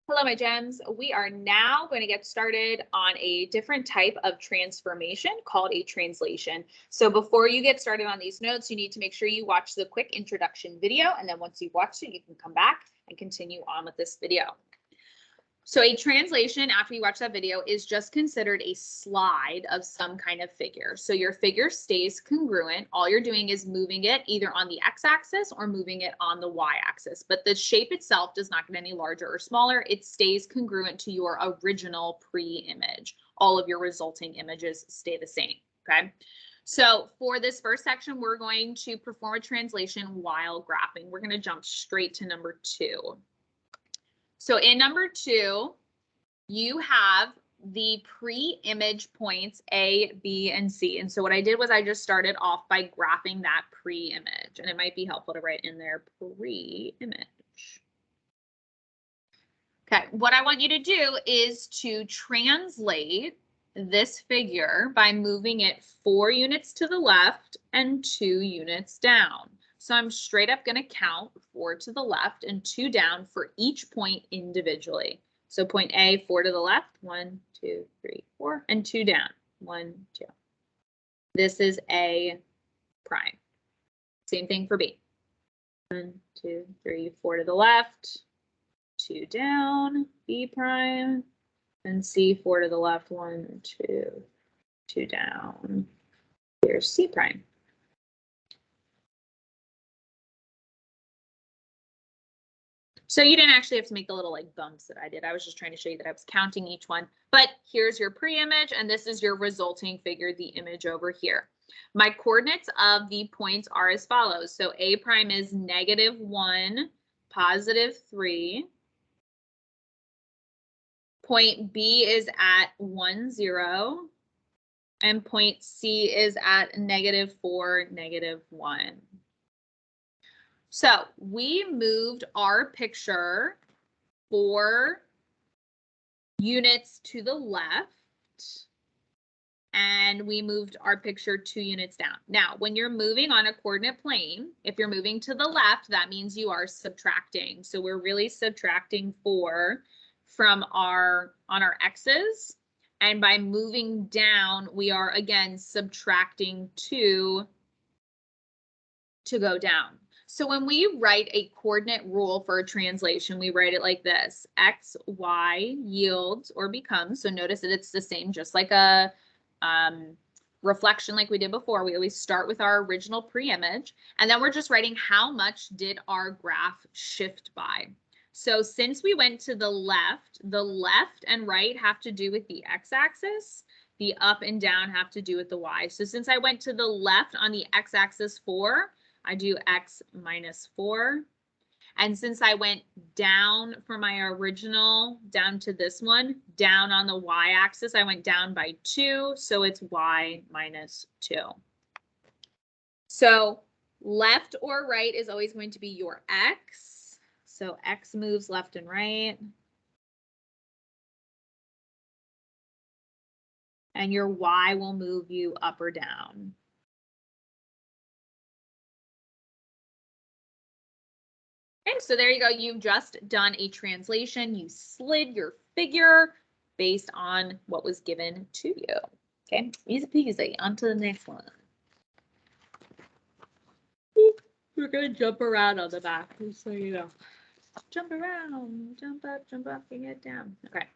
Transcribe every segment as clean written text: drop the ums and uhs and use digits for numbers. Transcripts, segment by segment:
Hello, my gems. We are now going to get started on a different type of transformation called a translation. So before you get started on these notes, you need to make sure you watch the quick introduction video. And then once you've watched it, you can come back and continue on with this video. So a translation, after you watch that video, is just considered a slide of some kind of figure. So your figure stays congruent. All you're doing is moving it either on the x-axis or moving it on the y-axis. But the shape itself does not get any larger or smaller. It stays congruent to your original pre-image. All of your resulting images stay the same, okay? So for this first section, we're going to perform a translation while graphing. We're going to jump straight to number 2. So in number 2, you have the pre-image points A, B, and C. And so what I did was I just started off by graphing that pre-image. And it might be helpful to write in there pre-image. Okay, what I want you to do is to translate this figure by moving it 4 units to the left and 2 units down. So I'm straight up going to count 4 to the left and 2 down for each point individually. So point A, 4 to the left, 1, 2, 3, 4, and 2 down, 1, 2. This is A prime. Same thing for B. 1, 2, 3, 4 to the left, 2 down, B prime, and C, 4 to the left, 1, 2, 2 down. Here's C prime. So you didn't actually have to make the little like bumps that I did. I was just trying to show you that I was counting each one. But here's your pre-image, and this is your resulting figure, the image over here. My coordinates of the points are as follows. So A prime is -1, +3. Point B is at 1, 0. And point C is at -4, -1. So we moved our picture 4 units to the left, and we moved our picture 2 units down. Now, when you're moving on a coordinate plane, if you're moving to the left, that means you are subtracting. So we're really subtracting 4 from on our x's. And by moving down, we are again subtracting 2 to go down. So when we write a coordinate rule for a translation, we write it like this: x, y yields or becomes. So notice that it's the same, just like a reflection like we did before. We always start with our original pre-image, and then we're just writing how much did our graph shift by. So since we went to the left and right have to do with the x-axis. The up and down have to do with the y. So since I went to the left on the x-axis 4, I do x -4. And since I went down from my original down to this one, down on the y-axis, I went down by 2. So it's y -2. So left or right is always going to be your x. So x moves left and right. And your y will move you up or down. Okay, so there you go. You've just done a translation. You slid your figure based on what was given to you. Okay, easy peasy. On to the next one. We're going to jump around on the back, so you know. Jump around, jump up, and get down. Okay.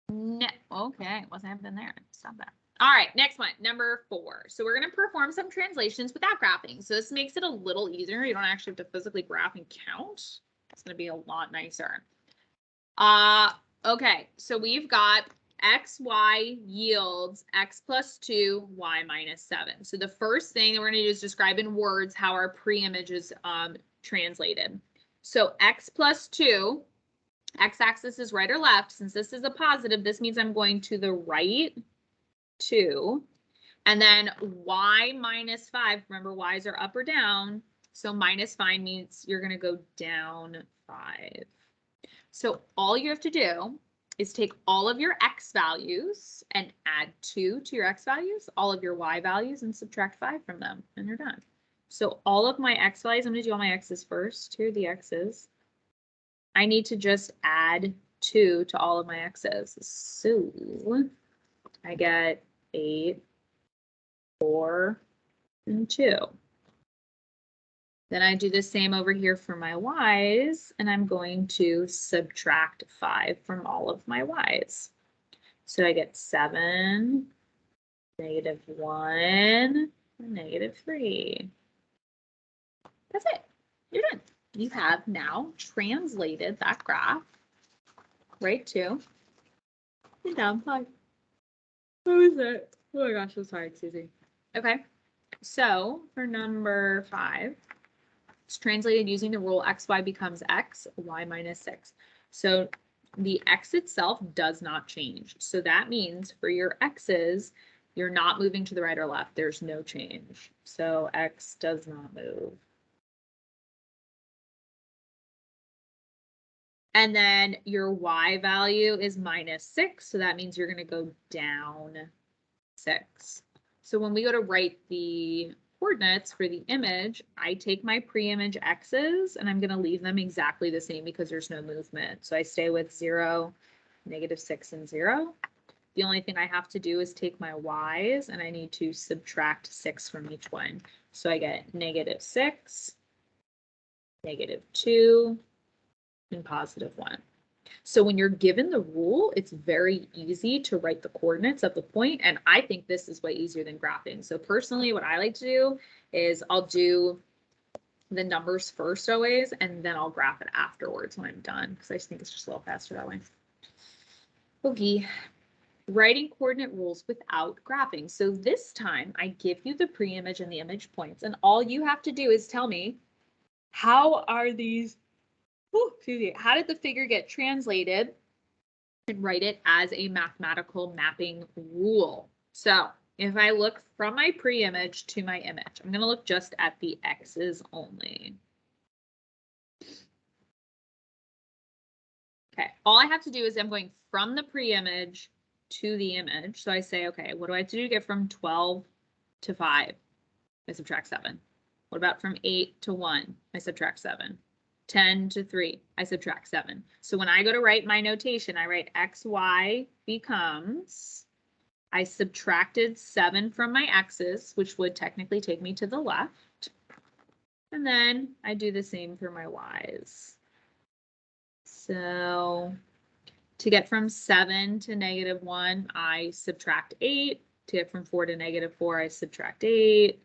No, okay, what's happening there? Stop that. All right, next one, number 4. So we're going to perform some translations without graphing. So this makes it a little easier. You don't actually have to physically graph and count. It's going to be a lot nicer. Okay, so we've got x, y yields x + 2, y -7. So the first thing that we're going to do is describe in words how our pre-image is translated. So x + 2, x-axis is right or left. Since this is a positive, this means I'm going to the right 2. And then y -5, remember y's are up or down. So -5 means you're going to go down 5. So all you have to do is take all of your x values and add 2 to your x values, all of your y values, and subtract 5 from them, and you're done. So all of my x values, I'm going to do all my x's first. Here are the x's. I need to just add 2 to all of my x's. So I get 8, 4, and 2. Then I do the same over here for my y's, and I'm going to subtract 5 from all of my y's. So I get 7, -1, and -3. That's it. You're done. You have now translated that graph right to the down 5. What was it? Oh my gosh, I'm sorry, Susie. Okay, so for number 5, it's translated using the rule xy becomes x, y minus 6. So the x itself does not change. So that means for your x's, you're not moving to the right or left. There's no change. So x does not move. And then your y value is -6. So that means you're going to go down 6. So when we go to write the coordinates for the image, I take my pre-image x's and I'm going to leave them exactly the same because there's no movement. So I stay with 0, -6, and 0. The only thing I have to do is take my y's and I need to subtract 6 from each one. So I get -6, -2, and +1. So when you're given the rule, it's very easy to write the coordinates of the point. And I think this is way easier than graphing. So personally, what I like to do is I'll do the numbers first always, and then I'll graph it afterwards when I'm done, because I just think it's just a little faster that way. Okay, writing coordinate rules without graphing. So this time I give you the pre-image and the image points, and all you have to do is tell me, how are these how did the figure get translated, and write it as a mathematical mapping rule. So if I look from my pre-image to my image, I'm going to look just at the x's only. Okay, all I have to do is I'm going from the pre-image to the image. So I say, okay, what do I have to do to get from 12 to 5? I subtract 7. What about from 8 to 1? I subtract 7. 10 to 3, I subtract 7. So when I go to write my notation, I write xy becomes, I subtracted 7 from my x's, which would technically take me to the left. And then I do the same for my y's. So to get from 7 to -1, I subtract 8. To get from 4 to -4, I subtract 8.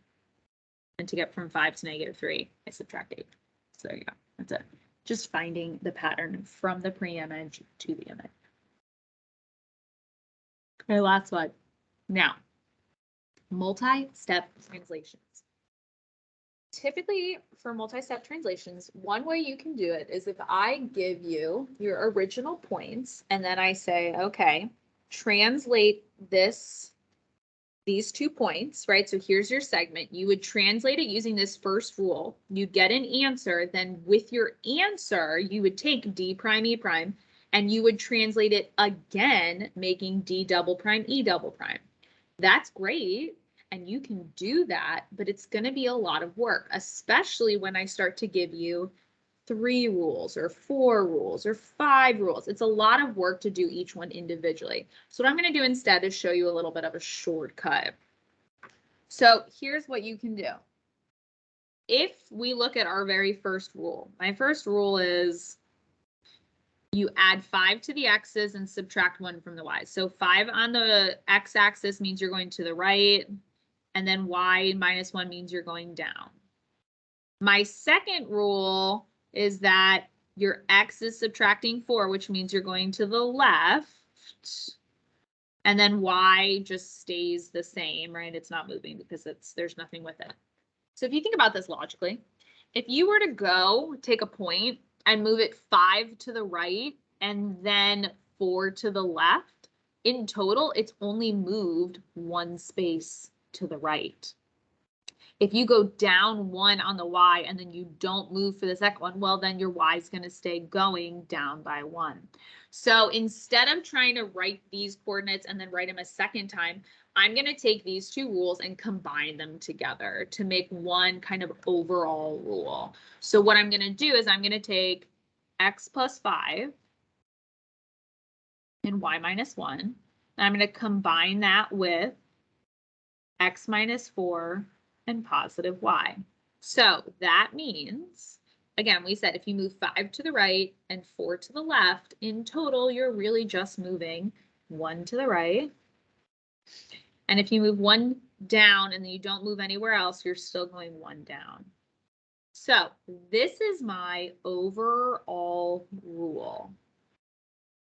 And to get from 5 to -3, I subtract 8. So there you go. That's it. Just finding the pattern from the pre-image to the image. Okay, last one. Now, multi-step translations. Typically, for multi-step translations, one way you can do it is if I give you your original points and then I say, okay, translate these 2 points, right? So here's your segment. You would translate it using this first rule. You'd get an answer. Then with your answer, you would take D prime, E prime, and you would translate it again, making D double prime, E double prime. That's great. And you can do that, but it's going to be a lot of work, especially when I start to give you 3 rules or 4 rules or 5 rules. It's a lot of work to do each one individually. So what I'm going to do instead is show you a little bit of a shortcut. So here's what you can do. If we look at our very first rule, my first rule is you add 5 to the x's and subtract 1 from the y's. So 5 on the x-axis means you're going to the right, and then y minus 1 means you're going down. My second rule is that your x is subtracting 4, which means you're going to the left. And then y just stays the same, right? It's not moving because there's nothing with it. So if you think about this logically, if you were to go take a point and move it 5 to the right and then 4 to the left, in total, it's only moved 1 space to the right. If you go down 1 on the y and then you don't move for the second one, well, then your y is going to stay going down by 1. So instead of trying to write these coordinates and then write them a second time, I'm going to take these 2 rules and combine them together to make one kind of overall rule. So what I'm going to do is I'm going to take x plus 5 and y minus 1. And I'm going to combine that with x minus 4 and positive y. So that means, again, we said if you move 5 to the right and 4 to the left, in total, you're really just moving 1 to the right. And if you move 1 down and then you don't move anywhere else, you're still going 1 down. So this is my overall rule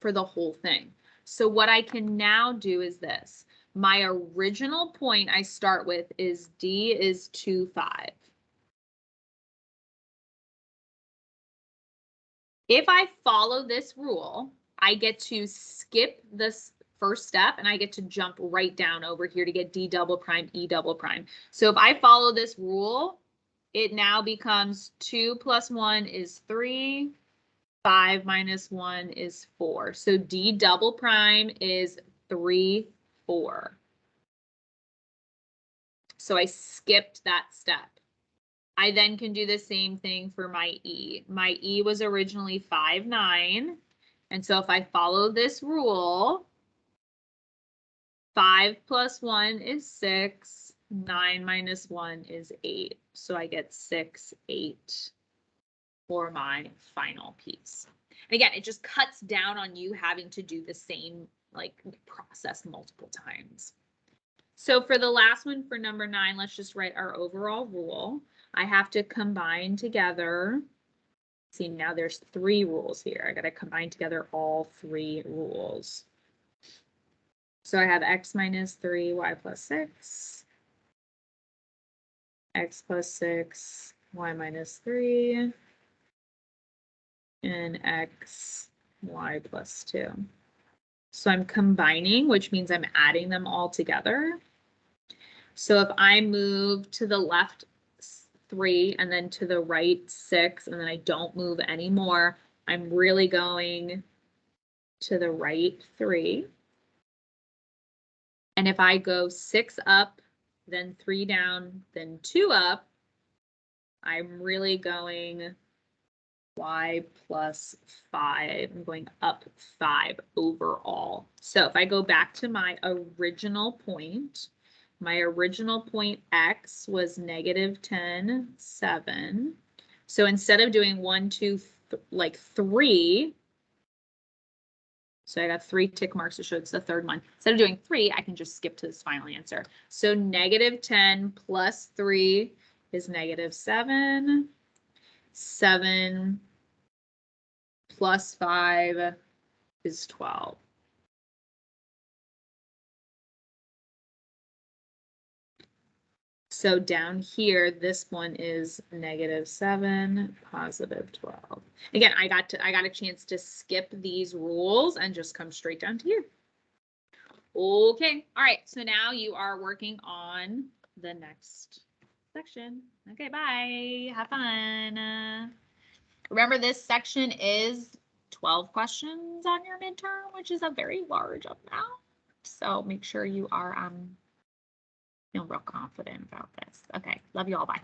for the whole thing. So what I can now do is this. My original point I start with is D is 2, 5. If I follow this rule, I get to skip this first step and I get to jump right down over here to get D double prime, E double prime. So if I follow this rule, it now becomes 2 plus 1 is 3. 5 minus 1 is 4. So D double prime is 3, 4. So I skipped that step. I then can do the same thing for my E. My E was originally 5, 9. And so if I follow this rule, 5 plus 1 is 6. 9 minus 1 is 8. So I get 6, 8 for my final piece. And again, it just cuts down on you having to do the same process multiple times. So for the last one, for number 9, let's just write our overall rule. I have to combine together. See, now there's 3 rules here. I got to combine together all 3 rules. So I have x minus 3, y plus 6, x plus 6, y minus 3, and x, y plus 2. So I'm combining, which means I'm adding them all together. So if I move to the left 3 and then to the right 6, and then I don't move anymore, I'm really going to the right 3. And if I go 6 up, then 3 down, then 2 up, I'm really going y plus 5. I'm going up 5 overall. So if I go back to my original point x was negative 10, 7. So instead of doing 1, 2, 3, so I got 3 tick marks to show it's the third one. Instead of doing 3, I can just skip to this final answer. So negative 10 plus 3 is negative 7. 7 plus 5 is 12. So down here, this one is negative 7, positive 12. Again, I got a chance to skip these rules and just come straight down to here. Okay, all right, so now you are working on the next section. Okay, bye, have fun. Remember, this section is 12 questions on your midterm, which is a very large amount. So make sure you are feeling real confident about this. Okay, love you all, bye.